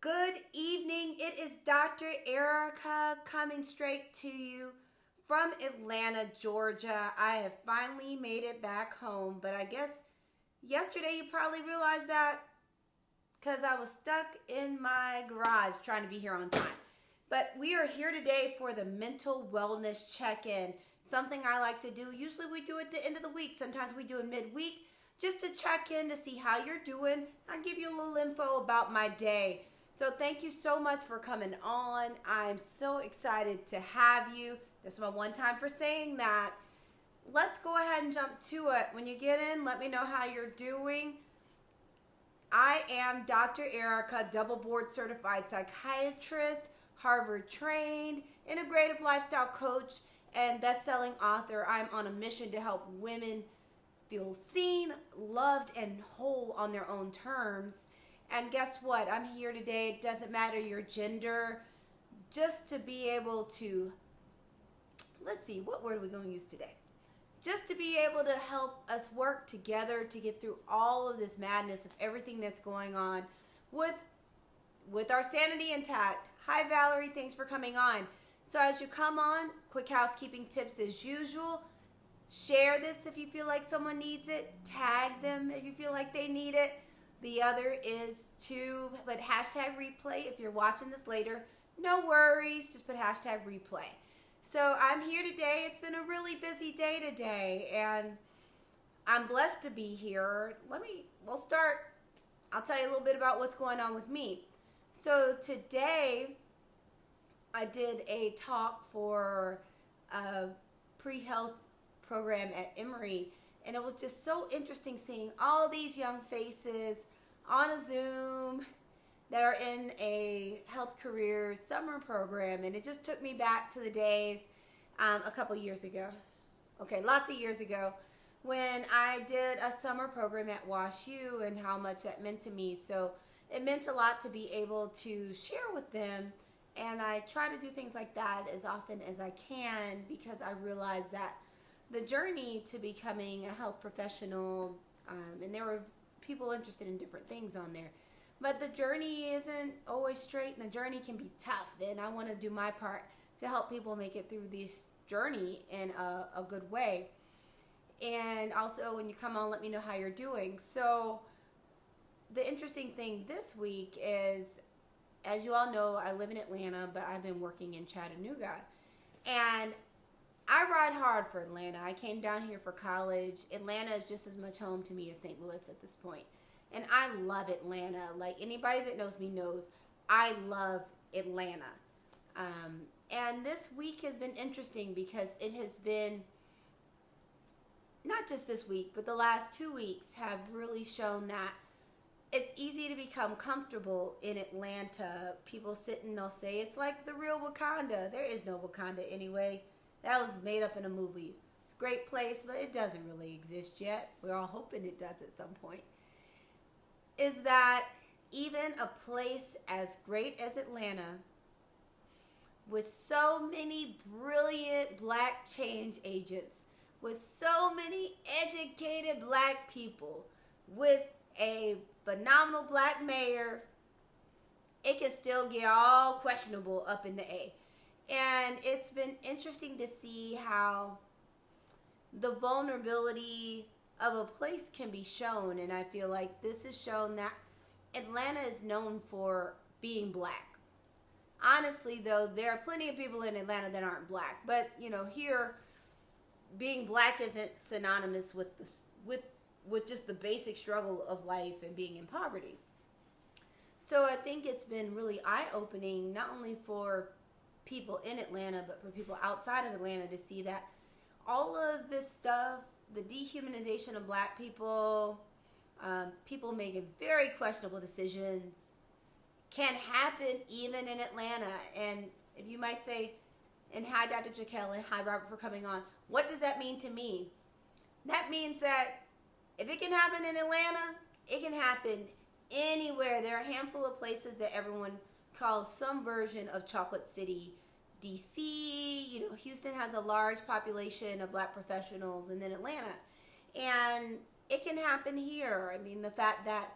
Good evening. It is Dr. Erica coming straight to you from Atlanta, Georgia. I have finally made it back home, but I guess yesterday you probably realized that because I was stuck in my garage trying to be here on time. But we are here today for the mental wellness check-in. Something I like to do. Usually we do it at the end of the week. Sometimes we do it midweek just to check in to see how you're doing. I'll give you a little info about my day. So thank you so much for coming on. I'm so excited to have you. That's my one time for saying that. Let's go ahead and jump to it. When you get in, let me know how you're doing. I am Dr. Erica, double board certified psychiatrist, Harvard trained, integrative lifestyle coach, and best-selling author. I'm on a mission to help women feel seen, loved, and whole on their own terms. And guess what? I'm here today. It doesn't matter your gender, just to be able to, let's see, what word are we going to use today? Just to be able to help us work together to get through all of this madness of everything that's going on with our sanity intact. Hi, Valerie. Thanks for coming on. So as you come on, quick housekeeping tips as usual. Share this if you feel like someone needs it. Tag them if you feel like they need it. The other is to put hashtag replay if you're watching this later. No worries, just put hashtag replay. So I'm here today. It's been a really busy day today, and I'm blessed to be here. We'll start. I'll tell you a little bit about what's going on with me. So today, I did a talk for a pre-health program at Emory, and it was just so interesting seeing all these young faces on a Zoom that are in a health careers summer program. And it just took me back to the days a couple years ago. Okay, lots of years ago when I did a summer program at WashU and how much that meant to me. So it meant a lot to be able to share with them. And I try to do things like that as often as I can because I realize that the journey to becoming a health professional, and there were people interested in different things on there, but the journey isn't always straight and the journey can be tough, and I want to do my part to help people make it through this journey in a good way. And also when you come on, let me know how you're doing. So the interesting thing this week is, as you all know, I live in Atlanta, but I've been working in Chattanooga, and I ride hard for Atlanta. I came down here for college. Atlanta is just as much home to me as St. Louis at this point. And I love Atlanta. Like anybody that knows me knows, I love Atlanta. And this week has been interesting because it has been, not just this week, but the last 2 weeks have really shown that it's easy to become comfortable in Atlanta. People sit and they'll say, it's like the real Wakanda. There is no Wakanda anyway. That was made up in a movie. It's a great place, but it doesn't really exist yet. We're all hoping it does at some point. Is that even a place as great as Atlanta, with so many brilliant black change agents, with so many educated black people, with a phenomenal black mayor, it can still get all questionable up in the A. And it's been interesting to see how the vulnerability of a place can be shown. And I feel like this has shown that Atlanta is known for being black. Honestly, though, there are plenty of people in Atlanta that aren't black. But, you know, here, being black isn't synonymous with just the basic struggle of life and being in poverty. So I think it's been really eye-opening, not only for people in Atlanta, but for people outside of Atlanta to see that all of this stuff, the dehumanization of black people, people making very questionable decisions, can happen even in Atlanta. And if you might say, and hi Dr. Jaquel, and hi Robert for coming on, what does that mean to me? That means that if it can happen in Atlanta, it can happen anywhere. There are a handful of places that everyone calls some version of Chocolate City. DC, you know, Houston has a large population of black professionals, and then Atlanta. And it can happen here. I mean, the fact that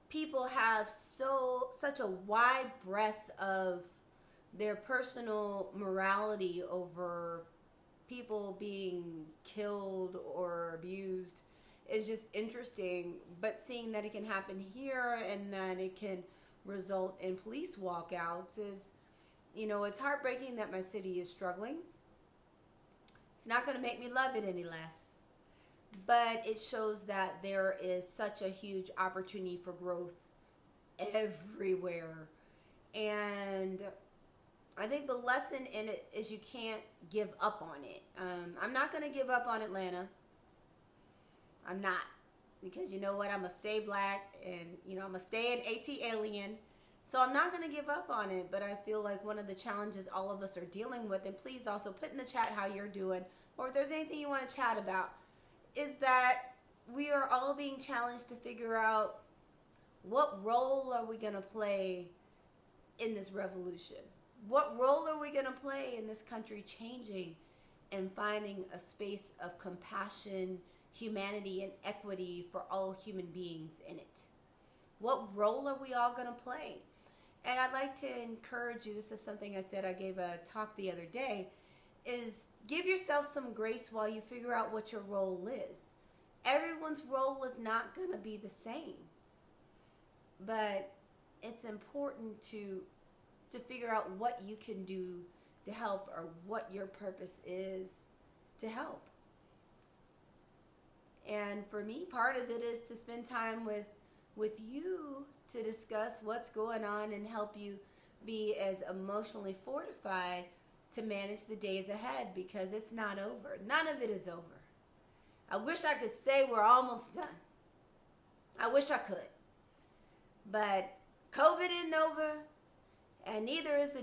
people have such a wide breadth of their personal morality over people being killed or abused is just interesting. But seeing that it can happen here and that it can result in police walkouts is, it's heartbreaking that my city is struggling. It's not going to make me love it any less. But it shows that there is such a huge opportunity for growth everywhere. And I think the lesson in it is you can't give up on it. I'm not going to give up on Atlanta. I'm not. Because you know what? I'm going to stay black and, I'm going to stay an AT alien. So I'm not going to give up on it. But I feel like one of the challenges all of us are dealing with, and please also put in the chat how you're doing, or if there's anything you want to chat about, is that we are all being challenged to figure out what role are we going to play in this revolution? What role are we going to play in this country changing and finding a space of compassion, humanity, and equity for all human beings in it? What role are we all going to play? And I'd like to encourage you, this is something I said, I gave a talk the other day, is give yourself some grace while you figure out what your role is. Everyone's role is not going to be the same. But it's important to figure out what you can do to help, or what your purpose is to help. And for me, part of it is to spend time with you to discuss what's going on and help you be as emotionally fortified to manage the days ahead, because it's not over. None of it is over. I wish I could say we're almost done. I wish I could. But COVID isn't over, and neither is the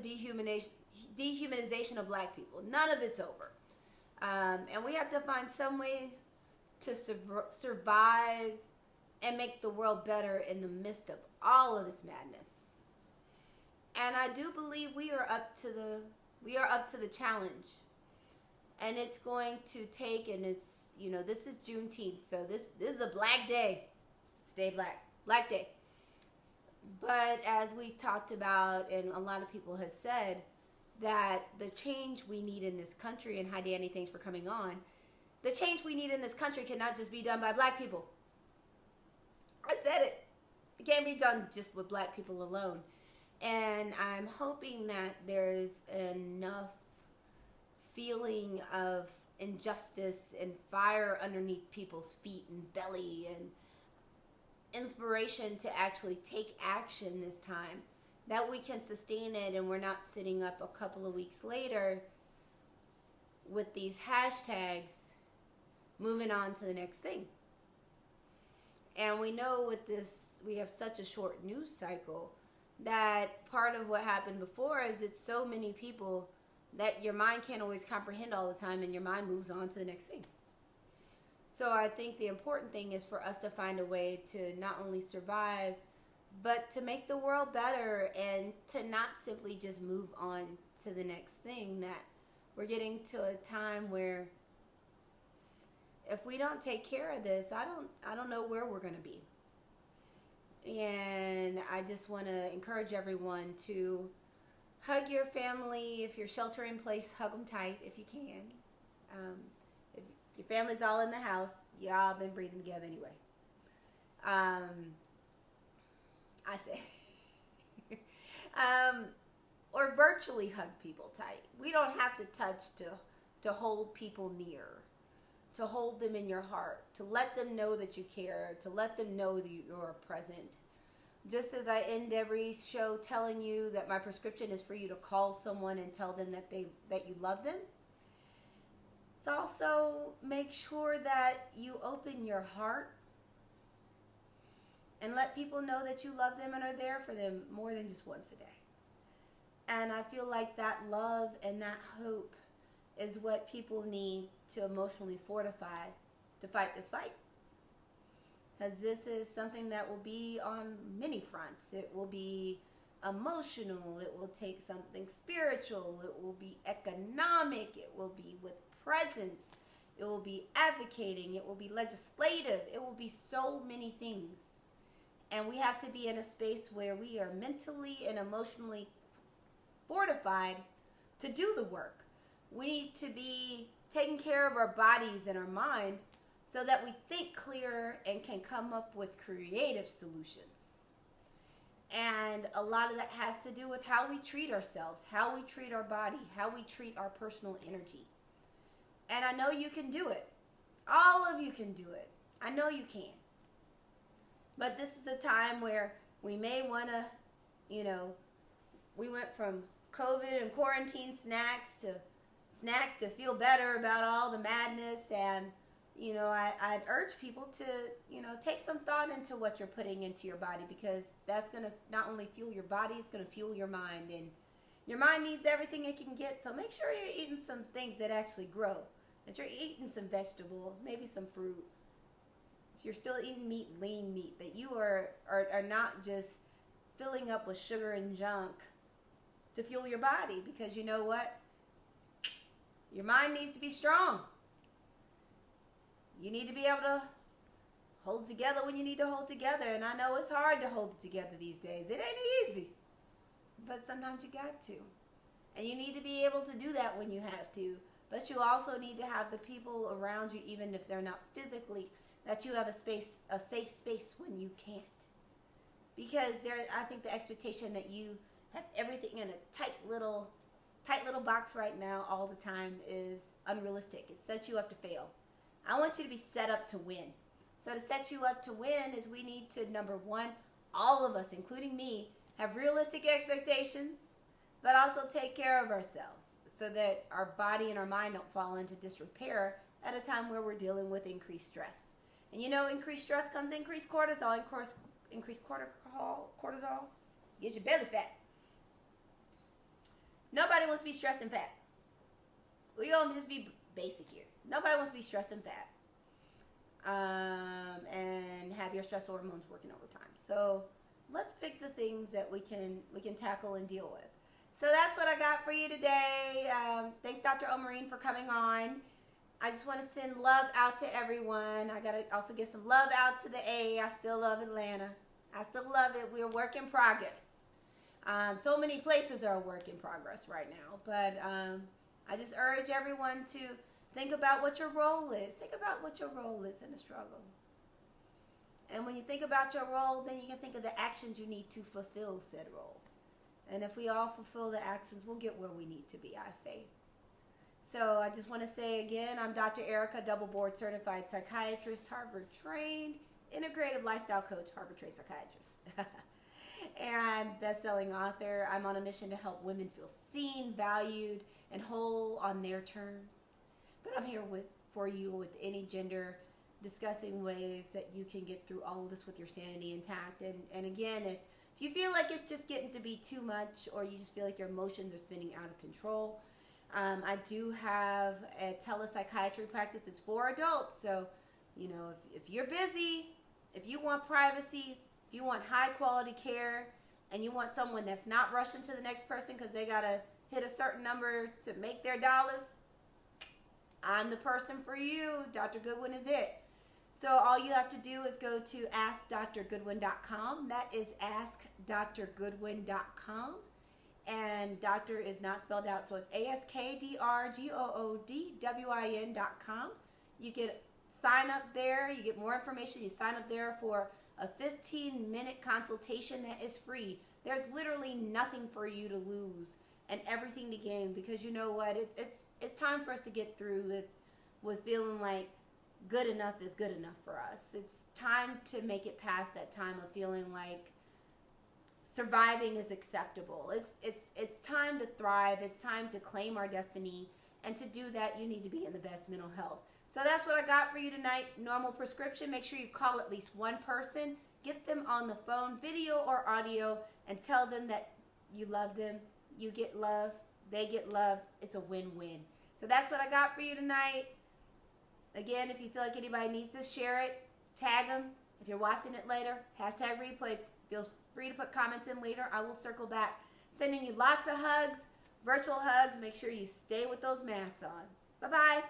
dehumanization of black people. None of it's over. And we have to find some way to survive and make the world better in the midst of all of this madness. And I do believe we are up to the challenge. And it's going to take, and it's, this is Juneteenth, so this is a black day. Stay black. Black day. But as we've talked about, and a lot of people have said, that the change we need in this country, and hi Danny, thanks for coming on, the change we need in this country cannot just be done by black people. I said it. It can't be done just with black people alone. And I'm hoping that there's enough feeling of injustice and fire underneath people's feet and belly, and inspiration to actually take action this time, that we can sustain it, and we're not sitting up a couple of weeks later with these hashtags moving on to the next thing. And we know with this, we have such a short news cycle, that part of what happened before is it's so many people that your mind can't always comprehend all the time, and your mind moves on to the next thing. So I think the important thing is for us to find a way to not only survive, but to make the world better, and to not simply just move on to the next thing. That we're getting to a time where if we don't take care of this, I don't know where we're going to be. And I just want to encourage everyone to hug your family. If you're shelter in place, hug them tight if you can. If your family's all in the house, y'all been breathing together anyway. I say. Or virtually hug people tight. We don't have to touch to hold people near, to hold them in your heart, to let them know that you care, to let them know that you're present. Just as I end every show telling you that my prescription is for you to call someone and tell them that you love them, it's also make sure that you open your heart and let people know that you love them and are there for them more than just once a day. And I feel like that love and that hope is what people need to emotionally fortify to fight this fight. Because this is something that will be on many fronts. It will be emotional. It will take something spiritual. It will be economic. It will be with presence. It will be advocating. It will be legislative. It will be so many things. And we have to be in a space where we are mentally and emotionally fortified to do the work. We need to be taking care of our bodies and our mind so that we think clearer and can come up with creative solutions. And a lot of that has to do with how we treat ourselves, how we treat our body, how we treat our personal energy. And I know you can do it. All of you can do it. I know you can. But this is a time where we may want to, we went from COVID and quarantine snacks to feel better about all the madness. And, I'd urge people to, take some thought into what you're putting into your body, because that's going to not only fuel your body, it's going to fuel your mind. And your mind needs everything it can get. So make sure you're eating some things that actually grow, that you're eating some vegetables, maybe some fruit. If you're still eating meat, lean meat, that you are not just filling up with sugar and junk to fuel your body, because you know what? Your mind needs to be strong. You need to be able to hold together when you need to hold together. And I know it's hard to hold it together these days. It ain't easy. But sometimes you got to. And you need to be able to do that when you have to. But you also need to have the people around you, even if they're not physically, that you have a safe space when you can't. Because I think the expectation that you have everything in a tight little box right now all the time is unrealistic. It sets you up to fail. I want you to be set up to win. So to set you up to win is we need to, number one, all of us, including me, have realistic expectations, but also take care of ourselves so that our body and our mind don't fall into disrepair at a time where we're dealing with increased stress. And increased stress comes increased cortisol. Increased cortisol gets your belly fat. Nobody wants to be stressed and fat. We're going to just be basic here. Nobody wants to be stressed and fat. And have your stress hormones working overtime. So let's pick the things that we can tackle and deal with. So that's what I got for you today. Thanks, Dr. Omarine, for coming on. I just want to send love out to everyone. I got to also give some love out to the A. I still love Atlanta. I still love it. We're a work in progress. So many places are a work in progress right now. But I just urge everyone to think about what your role is. Think about what your role is in the struggle. And when you think about your role, then you can think of the actions you need to fulfill said role. And if we all fulfill the actions, we'll get where we need to be, I have faith. So I just want to say again, I'm Dr. Erica, double board certified psychiatrist, Harvard trained, integrative lifestyle coach, Harvard trained psychiatrist, and best-selling author. I'm on a mission to help women feel seen, valued, and whole on their terms. But I'm here for you with any gender, discussing ways that you can get through all of this with your sanity intact. And again, if you feel like it's just getting to be too much, or you just feel like your emotions are spinning out of control, I do have a telepsychiatry practice. It's for adults. So, if you're busy, if you want privacy, if you want high quality care, and you want someone that's not rushing to the next person because they got to hit a certain number to make their dollars, I'm the person for you. Dr. Goodwin is it. So all you have to do is go to askdrgoodwin.com. That is askdrgoodwin.com. And doctor is not spelled out, so it's askdrgoodwin.com. You get sign up there. You get more information. You sign up there for a 15-minute consultation that is free. There's literally nothing for you to lose and everything to gain, because you know what? It's time for us to get through with feeling like good enough is good enough for us. It's time to make it past that time of feeling like surviving is acceptable. It's time to thrive. It's time to claim our destiny. And to do that, you need to be in the best mental health. So that's what I got for you tonight. Normal prescription. Make sure you call at least one person. Get them on the phone, video or audio, and tell them that you love them. You get love. They get love. It's a win-win. So that's what I got for you tonight. Again, if you feel like anybody needs this, share it. Tag them. If you're watching it later, hashtag replay. Feel free to put comments in later. I will circle back. Sending you lots of hugs, virtual hugs. Make sure you stay with those masks on. Bye-bye.